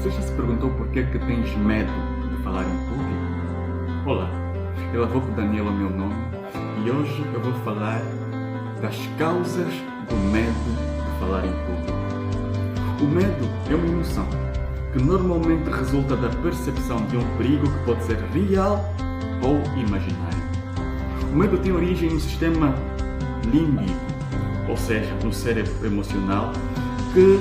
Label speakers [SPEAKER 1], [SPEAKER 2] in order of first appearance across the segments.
[SPEAKER 1] Você já se perguntou por que tens medo de falar em público? Olá, eu Avoco Daniel é o meu nome e hoje eu vou falar das causas do medo de falar em público. O medo é uma emoção que normalmente resulta da percepção de um perigo que pode ser real ou imaginário. O medo tem origem no sistema límbico, ou seja, no cérebro emocional, que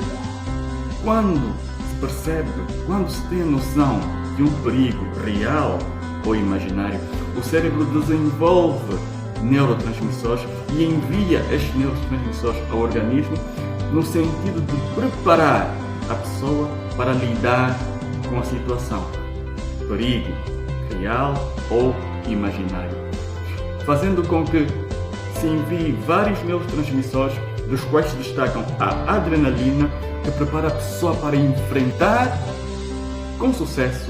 [SPEAKER 1] quando se percebe, quando se tem a noção de um perigo real ou imaginário, o cérebro desenvolve neurotransmissores e envia estes neurotransmissores ao organismo no sentido de preparar a pessoa para lidar com a situação, perigo real ou imaginário, fazendo com que se envie vários neurotransmissores, dos quais se destacam a adrenalina, que prepara a pessoa para enfrentar com sucesso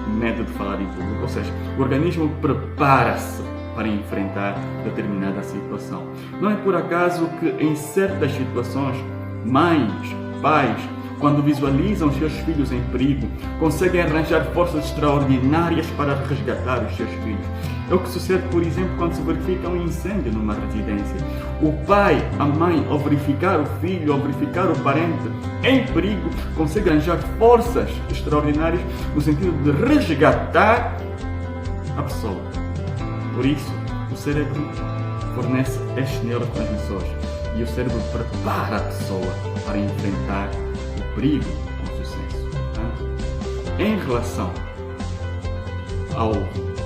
[SPEAKER 1] o medo de falar em público. Ou seja, o organismo prepara-se para enfrentar determinada situação. Não é por acaso que em certas situações, mães, pais, quando visualizam os seus filhos em perigo, conseguem arranjar forças extraordinárias para resgatar os seus filhos. É o que sucede, por exemplo, quando se verifica um incêndio numa residência. O pai, a mãe, ao verificar o filho, ao verificar o parente em perigo, consegue arranjar forças extraordinárias no sentido de resgatar a pessoa. Por isso, o cérebro fornece estes neurotransmissores e o cérebro prepara a pessoa para enfrentar o perigo com sucesso.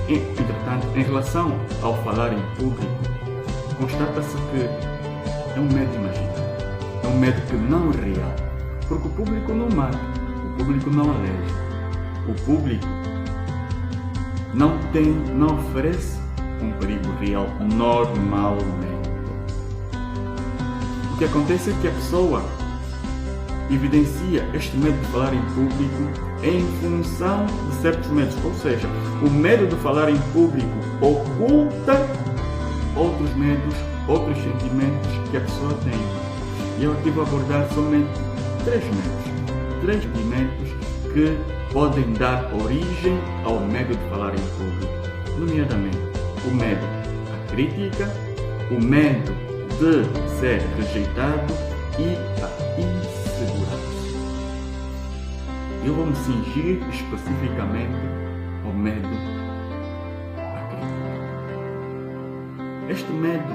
[SPEAKER 1] Entretanto, em relação ao falar em público, constata-se que é um medo imaginário, é um medo que não é real, porque o público não mata, o público não aleja, o público não oferece um perigo real normalmente. O que acontece é que a pessoa evidencia este medo de falar em público em função de certos medos, ou seja, o medo de falar em público oculta outros medos, outros sentimentos que a pessoa tem. E eu aqui vou abordar somente três sentimentos que podem dar origem ao medo de falar em público, nomeadamente o medo à crítica, o medo de ser rejeitado e a insegurança. Eu vou me cingir especificamente ao medo à crítica. Este medo,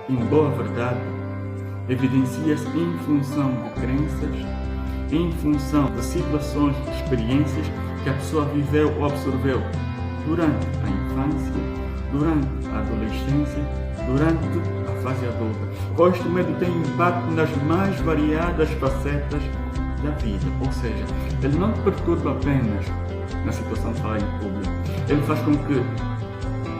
[SPEAKER 1] em boa verdade, evidencia-se em função de crenças, em função de situações, de experiências que a pessoa viveu ou absorveu durante a infância, durante a adolescência, durante a fase adulta. Este medo tem impacto nas mais variadas facetas da vida, ou seja, ele não te perturba apenas na situação de falar em público, ele faz com que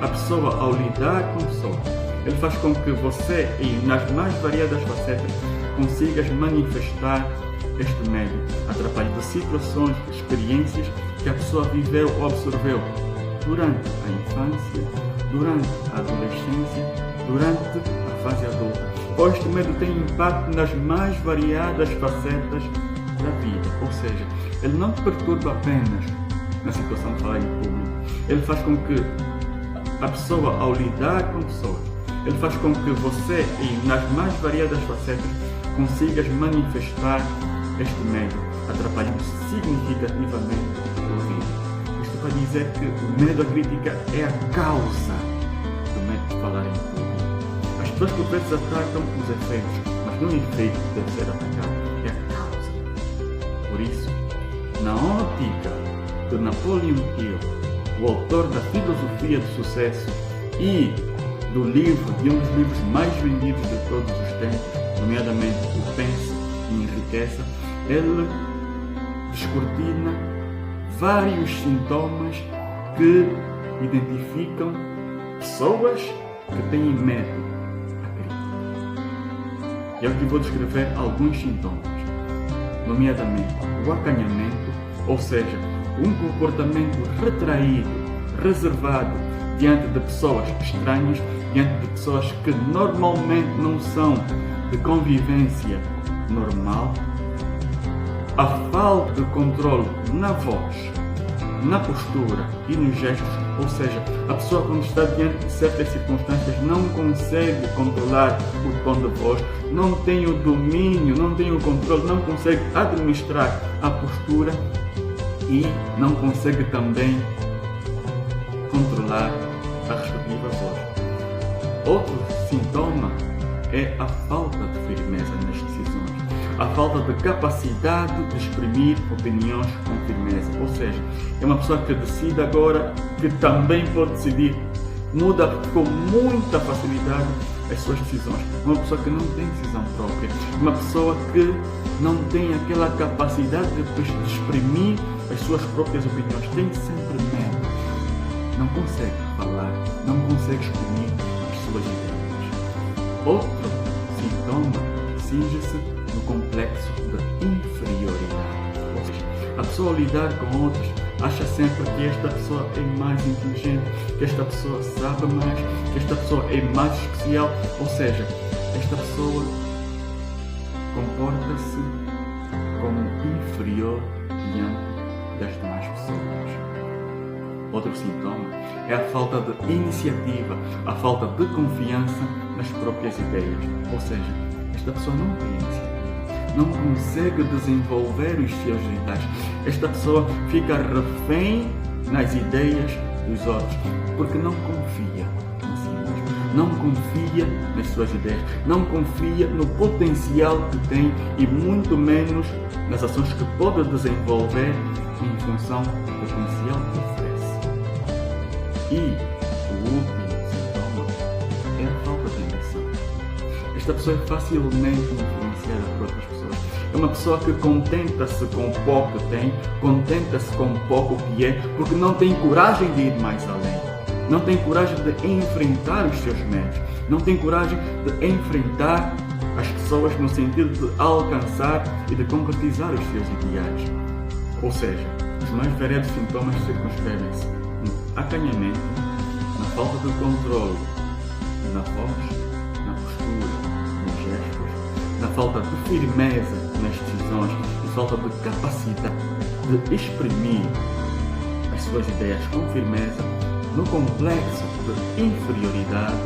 [SPEAKER 1] a pessoa, ao lidar com a pessoa, ele faz com que você, nas mais variadas facetas, consigas manifestar este medo, atrapalhando situações, experiências que a pessoa viveu ou absorveu durante a infância, durante a adolescência, durante a fase adulta. Este medo tem impacto nas mais variadas facetas da vida, ou seja, ele não te perturba apenas na situação de falar em público, ele faz com que a pessoa, ao lidar com pessoas, ele faz com que você, nas mais variadas facetas, consigas manifestar este medo, atrapalhando significativamente a tua vida. Isto para dizer que o medo à crítica é a causa do medo de falar em público. As pessoas por vezes atacam os efeitos, mas não o efeito que deve ser atacado, é a causa. Por isso, na ótica de Napoleon Hill, o autor da Filosofia do Sucesso e de um dos livros mais vendidos de todos os tempos, nomeadamente o Pense e Enriqueça, ele descortina vários sintomas que identificam pessoas que têm medo à crítica. E eu aqui vou descrever alguns sintomas, nomeadamente o acanhamento, ou seja, um comportamento retraído, reservado diante de pessoas estranhas, diante de pessoas que normalmente não são de convivência normal, a falta de controle na voz, na postura e nos gestos, ou seja, a pessoa quando está diante de certas circunstâncias não consegue controlar o tom de voz, não tem o domínio, não tem o controle, não consegue administrar a postura e não consegue também controlar a respectiva voz. Outro sintoma é a falta de firmeza nas decisões, a falta de capacidade de exprimir opiniões com firmeza, ou seja, é uma pessoa que decide agora, que também pode decidir, muda com muita facilidade as suas decisões, uma pessoa que não tem decisão própria, uma pessoa que não tem aquela capacidade de exprimir as suas próprias opiniões, tem sempre medo, não consegue falar, não consegue exprimir as suas ideias. Outro sintoma cinge-se no complexo de inferioridade, ou seja, a pessoa ao lidar com outros acha sempre que esta pessoa é mais inteligente, que esta pessoa sabe mais, que esta pessoa é mais especial, ou seja, esta pessoa comporta-se como inferior diante das demais pessoas. Outro sintoma é a falta de iniciativa, a falta de confiança nas próprias ideias, ou seja, esta pessoa não tem iniciativa, não consegue desenvolver os seus ideais. Esta pessoa fica refém nas ideias dos outros, porque não confia em si mesmo, não confia nas suas ideias, não confia no potencial que tem e muito menos nas ações que pode desenvolver em função do potencial que oferece. E o último sintoma é a falta de ambição. Esta pessoa é facilmente influenciada por outras pessoas. É uma pessoa que contenta-se com o pouco que tem, contenta-se com o pouco que é, porque não tem coragem de ir mais além. Não tem coragem de enfrentar os seus medos. Não tem coragem de enfrentar as pessoas no sentido de alcançar e de concretizar os seus ideais. Ou seja, os mais variados sintomas circunscrevem-se no acanhamento, na falta de controle, na voz, na postura, nos gestos, na falta de firmeza nas decisões e falta de capacidade de exprimir as suas ideias com firmeza, no complexo de inferioridade,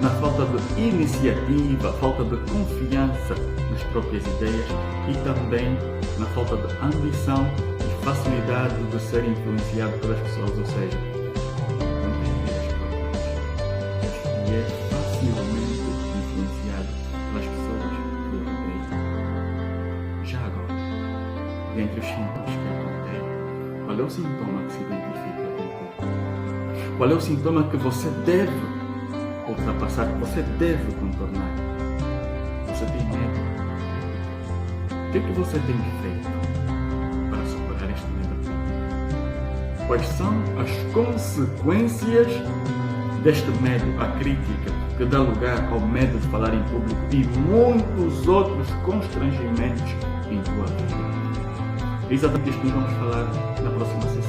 [SPEAKER 1] na falta de iniciativa, falta de confiança nas próprias ideias e também na falta de ambição e facilidade de ser influenciado pelas pessoas, ou seja, não tem ideias próprias e é facilmente influenciado pelas pessoas que o rodeiam. Já agora, dentre os sintomas que eu contei, qual é o sintoma que se identifica contigo? Qual é o sintoma que você deve ultrapassar, que você deve contornar? Você tem medo? O que você tem feito para superar este medo? Quais são as consequências deste medo, a crítica, que dá lugar ao medo de falar em público e muitos outros constrangimentos em tua vida? É exatamente isto que vamos falar na próxima sessão.